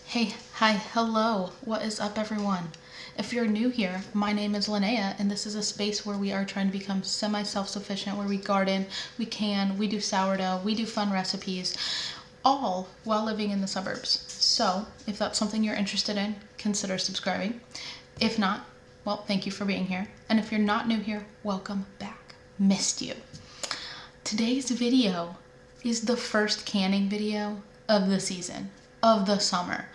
Hey, hi, hello, what is up everyone? If you're new here, my name is Linnea and this is a space where we are trying to become semi-self-sufficient, where we garden, we do sourdough, we do fun recipes, all while living in the suburbs. So if that's something you're interested in, consider subscribing. If not, well, thank you for being here. And if you're not new here, welcome back. Missed you. Today's video is the first canning video of the season, of the summer.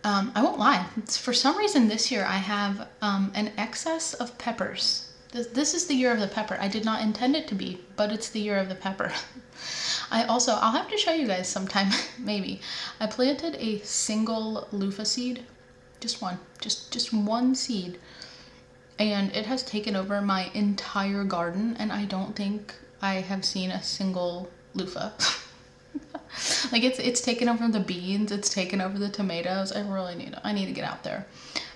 I won't lie, for some reason this year I have an excess of peppers. This is the year of the pepper. I did not intend it to be, but it's the year of the pepper. I'll have to show you guys sometime, maybe. I planted a single loofah seed, just one seed, and it has taken over my entire garden, and I don't think I have seen a single loofah. Like it's taken over the beans, it's taken over the tomatoes. I need to get out there.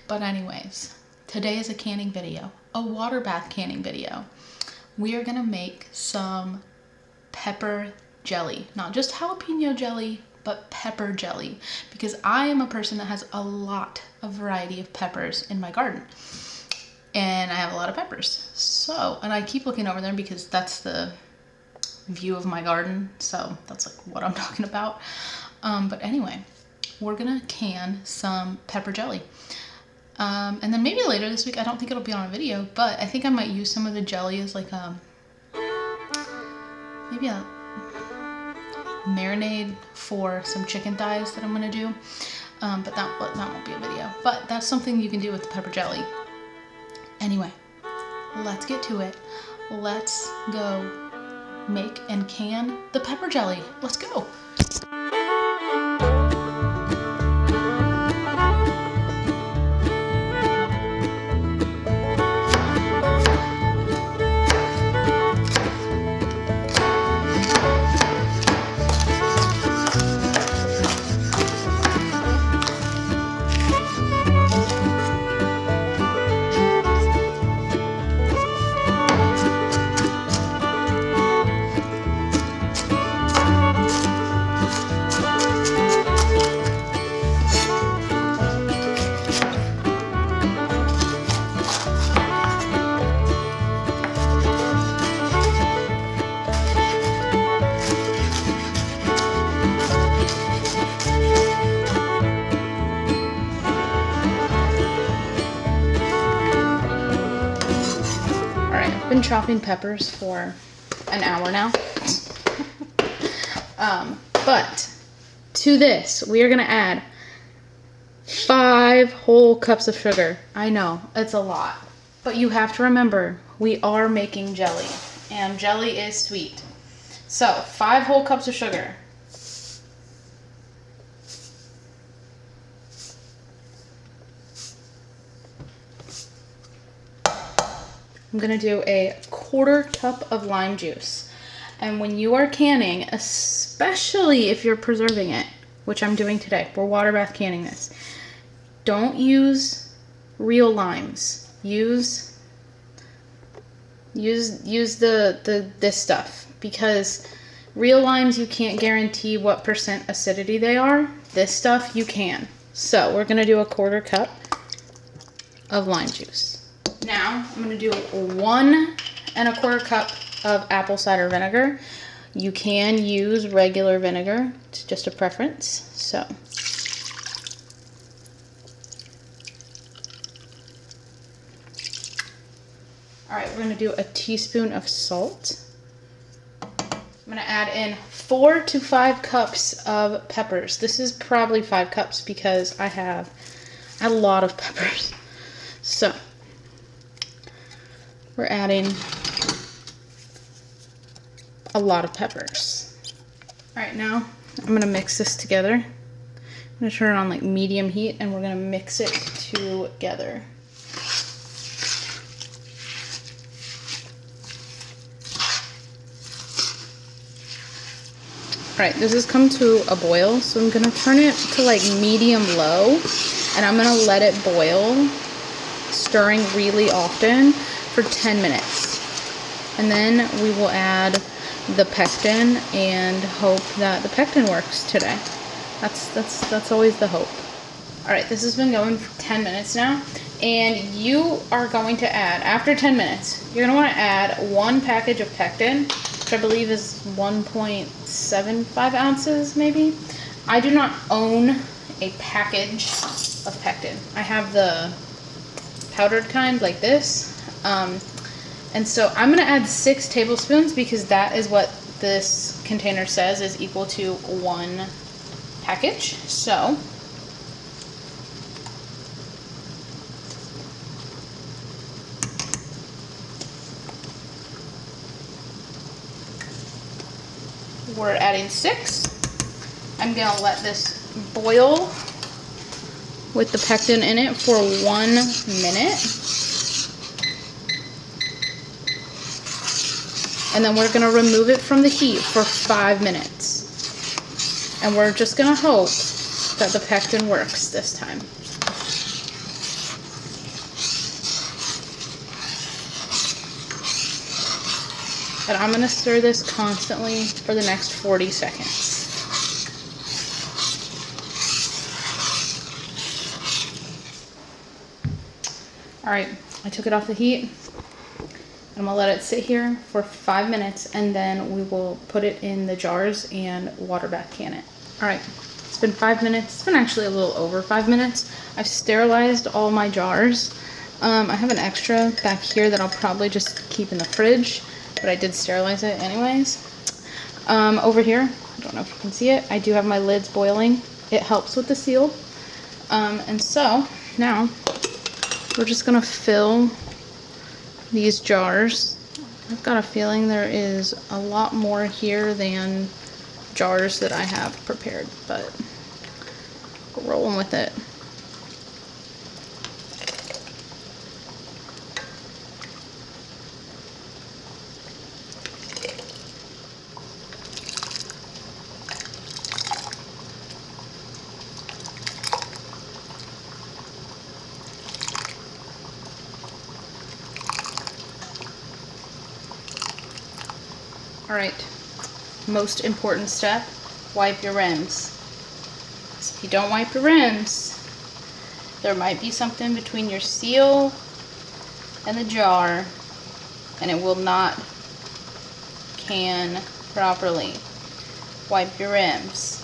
But anyways, today is a canning video, a water bath canning video. We are gonna make some pepper jelly, not just jalapeno jelly, but pepper jelly, because I am a person that has a lot of variety of peppers in my garden. And I have a lot of peppers. So, and I keep looking over there because that's the view of my garden, so that's like what I'm talking about. But anyway, we're gonna can some pepper jelly, and then maybe later this week, I don't think it'll be on a video, but I think I might use some of the jelly as like maybe a marinade for some chicken thighs that I'm gonna do, but that won't be a video, but that's something you can do with the pepper jelly. Anyway, let's get to it. Let's go make and can the pepper jelly. Let's go. Been chopping peppers for an hour now. But to this, we are gonna add 5 whole cups of sugar. I know, it's a lot, but you have to remember, we are making jelly, and jelly is sweet. So 5 whole cups of sugar. I'm gonna do a 1/4 cup of lime juice. And when you are canning, especially if you're preserving it, which I'm doing today, we're water bath canning this, don't use real limes. Use this stuff, because real limes, you can't guarantee what % acidity they are. This stuff you can. So we're gonna do a 1/4 cup of lime juice. Now, I'm going to do 1 1/4 cup of apple cider vinegar. You can use regular vinegar. It's just a preference. So, all right, we're going to do a teaspoon of salt. I'm going to add in 4 to 5 cups of peppers. This is probably 5 cups because I have a lot of peppers. So, we're adding a lot of peppers. All right, now I'm gonna mix this together. I'm gonna turn it on like medium heat, and we're gonna mix it together. All right, this has come to a boil, so I'm gonna turn it to like medium low, and I'm gonna let it boil, stirring really often, for 10 minutes. And then we will add the pectin and hope that the pectin works today. That's always the hope. All right, this has been going for 10 minutes now, and you are going to add, after 10 minutes, you're gonna wanna add 1 package of Pectin, which I believe is 1.75 ounces, maybe. I do not own a package of Pectin. I have the powdered kind like this. And so I'm gonna add 6 tablespoons because that is what this container says is equal to 1 package. So we're adding 6. I'm gonna let this boil with the Pectin in it for 1 minute. And then we're gonna remove it from the heat for 5 minutes. And we're just gonna hope that the Pectin works this time. And I'm gonna stir this constantly for the next 40 seconds. All right, I took it off the heat. I'm gonna let it sit here for 5 minutes, and then we will put it in the jars and water bath can it. All right, it's been 5 minutes. It's been actually a little over 5 minutes. I've sterilized all my jars. I have an extra back here that I'll probably just keep in the fridge, but I did sterilize it anyways. Over here, I don't know if you can see it, I do have my lids boiling. It helps with the seal. And so now we're just gonna fill these jars. I've got a feeling there is a lot more here than jars that I have prepared, but we're rolling with it. All right, most important step, wipe your rims. So if you don't wipe your rims, there might be something between your seal and the jar, and it will not can properly. Wipe your rims.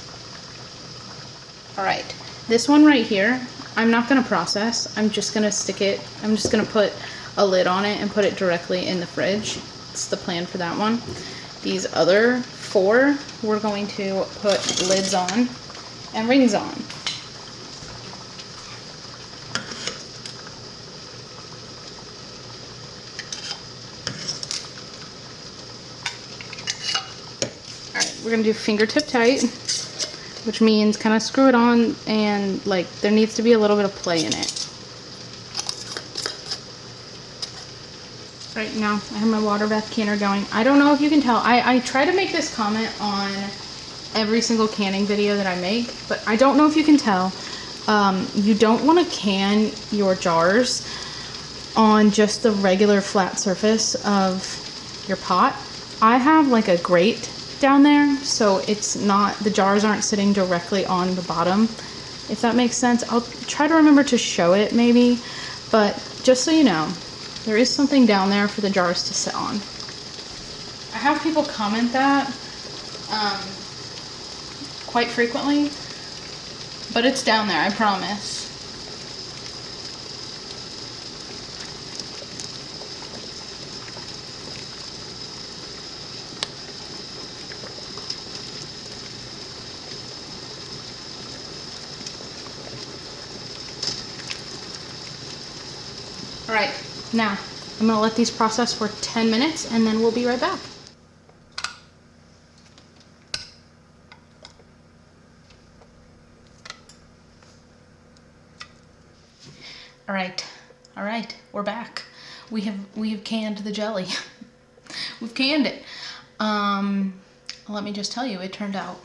All right, this one right here, I'm not gonna process. I'm just gonna stick it, I'm just gonna put a lid on it and put it directly in the fridge. It's the plan for that one. These other 4, we're going to put lids on and rings on. Alright, we're going to do fingertip tight, which means kind of screw it on, and like there needs to be a little bit of play in it. Right now, I have my water bath canner going. I don't know if you can tell. I try to make this comment on every single canning video that I make, but I don't know if you can tell. You don't want to can your jars on just the regular flat surface of your pot. I have like a grate down there, so it's not, the jars aren't sitting directly on the bottom, if that makes sense. I'll try to remember to show it maybe, but just so you know, there is something down there for the jars to sit on. I have people comment that quite frequently, but it's down there, I promise. All right. Now, I'm going to let these process for 10 minutes and then we'll be right back. All right, we're back. We have canned the jelly. We've canned it. Let me just tell you, it turned out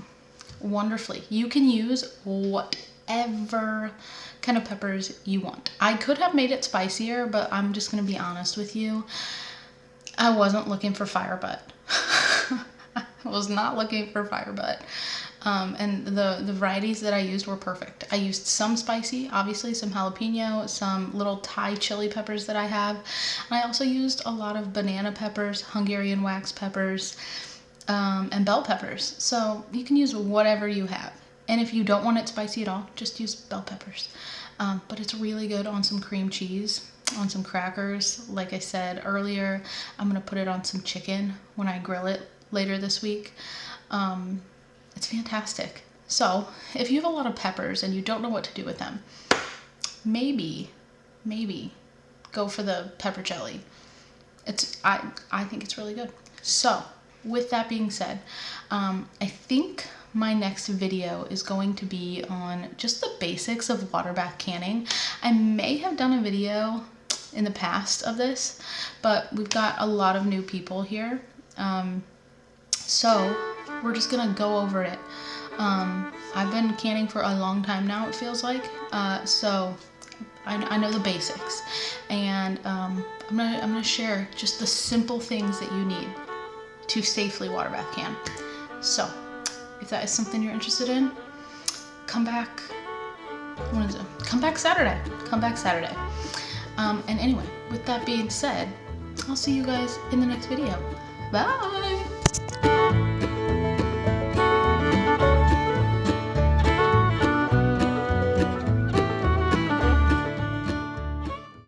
wonderfully. You can use whatever kind of peppers you want. I could have made it spicier, but I'm just gonna be honest with you. I wasn't looking for fire butt. I was not looking for fire butt. And the varieties that I used were perfect. I used some spicy, obviously some jalapeno, some little Thai chili peppers that I have. And I also used a lot of banana peppers, Hungarian wax peppers, and bell peppers. So you can use whatever you have. And if you don't want it spicy at all, just use bell peppers. But it's really good on some cream cheese, on some crackers. Like I said earlier, I'm gonna put it on some chicken when I grill it later this week. It's fantastic. So if you have a lot of peppers and you don't know what to do with them, maybe go for the pepper jelly. I think it's really good. So with that being said, I think my next video is going to be on just the basics of water bath canning. I may have done a video in the past of this, but we've got a lot of new people here. So we're just gonna go over it. I've been canning for a long time now, it feels like. So I know the basics, and I'm gonna share just the simple things that you need to safely water bath can. So if that is something you're interested in, come back. What is it? Come back Saturday. Come back Saturday. And anyway, with that being said, I'll see you guys in the next video. Bye.